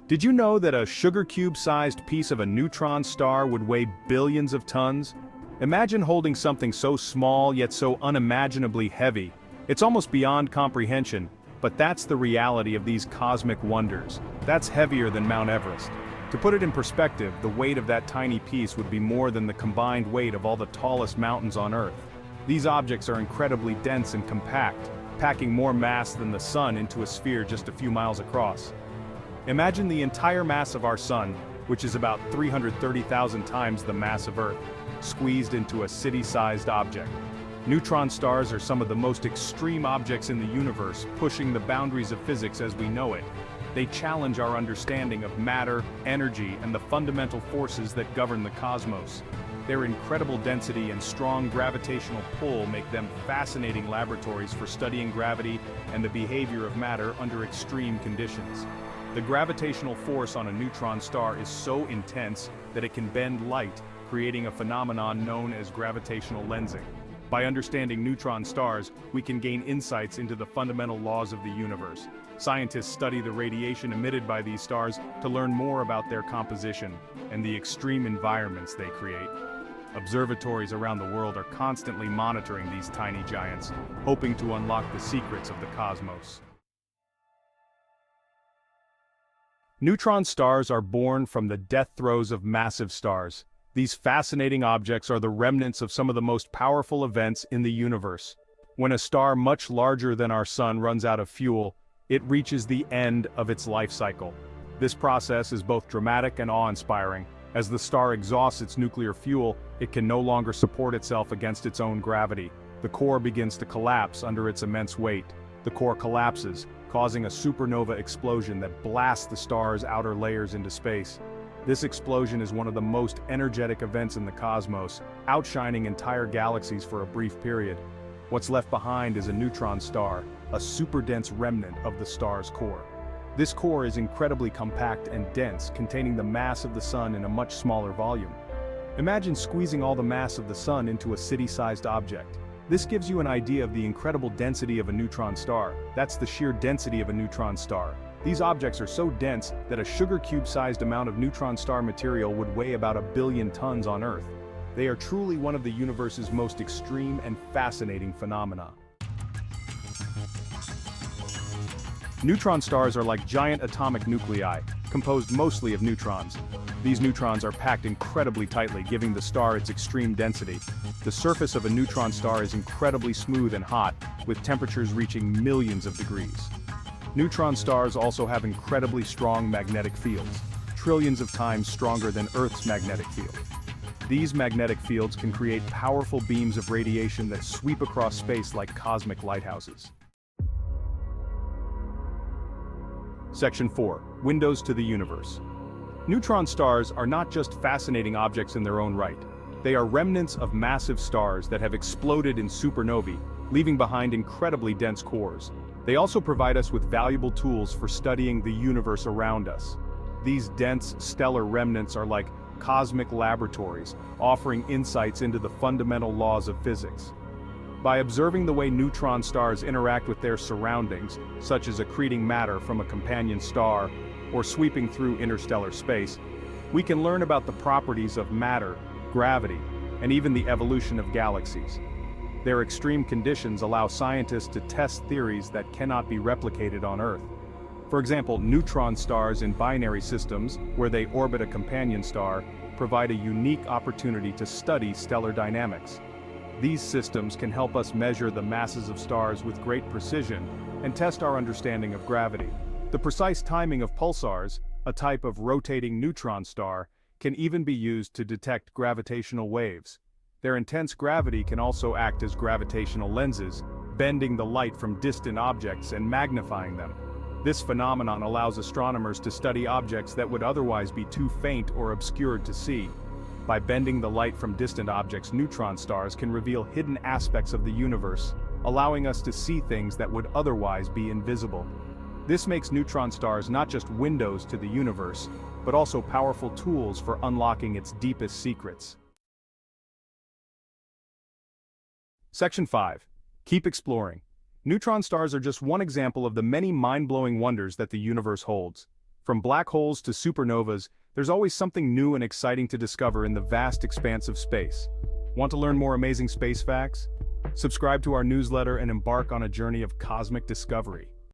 Did you know that a sugar cube-sized piece of a neutron star would weigh billions of tons? Imagine holding something so small yet so unimaginably heavy. It's almost beyond comprehension, but that's the reality of these cosmic wonders. That's heavier than Mount Everest. To put it in perspective, the weight of that tiny piece would be more than the combined weight of all the tallest mountains on Earth. These objects are incredibly dense and compact, packing more mass than the sun into a sphere just a few miles across. Imagine the entire mass of our sun, which is about 330,000 times the mass of Earth, squeezed into a city-sized object. Neutron stars are some of the most extreme objects in the universe, pushing the boundaries of physics as we know it. They challenge our understanding of matter, energy, and the fundamental forces that govern the cosmos. Their incredible density and strong gravitational pull make them fascinating laboratories for studying gravity and the behavior of matter under extreme conditions. The gravitational force on a neutron star is so intense that it can bend light, creating a phenomenon known as gravitational lensing. By understanding neutron stars, we can gain insights into the fundamental laws of the universe. Scientists study the radiation emitted by these stars to learn more about their composition and the extreme environments they create. Observatories around the world are constantly monitoring these tiny giants, hoping to unlock the secrets of the cosmos. Neutron stars are born from the death throes of massive stars. These fascinating objects are the remnants of some of the most powerful events in the universe. When a star much larger than our sun runs out of fuel, it reaches the end of its life cycle. This process is both dramatic and awe-inspiring. As the star exhausts its nuclear fuel, it can no longer support itself against its own gravity. The core begins to collapse under its immense weight. The core collapses, causing a supernova explosion that blasts the star's outer layers into space. This explosion is one of the most energetic events in the cosmos, outshining entire galaxies for a brief period. What's left behind is a neutron star, a super-dense remnant of the star's core. This core is incredibly compact and dense, containing the mass of the sun in a much smaller volume. Imagine squeezing all the mass of the sun into a city-sized object. This gives you an idea of the incredible density of a neutron star. That's the sheer density of a neutron star. These objects are so dense that a sugar cube-sized amount of neutron star material would weigh about 1 billion tons on Earth. They are truly one of the universe's most extreme and fascinating phenomena. Neutron stars are like giant atomic nuclei, composed mostly of neutrons. These neutrons are packed incredibly tightly, giving the star its extreme density. The surface of a neutron star is incredibly smooth and hot, with temperatures reaching millions of degrees. Neutron stars also have incredibly strong magnetic fields, trillions of times stronger than Earth's magnetic field. These magnetic fields can create powerful beams of radiation that sweep across space like cosmic lighthouses. Section 4. Windows to the Universe. Neutron stars are not just fascinating objects in their own right. They are remnants of massive stars that have exploded in supernovae, leaving behind incredibly dense cores. They also provide us with valuable tools for studying the universe around us. These dense, stellar remnants are like cosmic laboratories, offering insights into the fundamental laws of physics. By observing the way neutron stars interact with their surroundings, such as accreting matter from a companion star or sweeping through interstellar space, we can learn about the properties of matter, gravity, and even the evolution of galaxies. Their extreme conditions allow scientists to test theories that cannot be replicated on Earth. For example, neutron stars in binary systems, where they orbit a companion star, provide a unique opportunity to study stellar dynamics. These systems can help us measure the masses of stars with great precision and test our understanding of gravity. The precise timing of pulsars, a type of rotating neutron star, can even be used to detect gravitational waves. Their intense gravity can also act as gravitational lenses, bending the light from distant objects and magnifying them. This phenomenon allows astronomers to study objects that would otherwise be too faint or obscured to see. By bending the light from distant objects, neutron stars can reveal hidden aspects of the universe, allowing us to see things that would otherwise be invisible. This makes neutron stars not just windows to the universe, but also powerful tools for unlocking its deepest secrets. Section 5. Keep exploring. Neutron stars are just one example of the many mind-blowing wonders that the universe holds. From black holes to supernovas, there's always something new and exciting to discover in the vast expanse of space. Want to learn more amazing space facts? Subscribe to our newsletter and embark on a journey of cosmic discovery.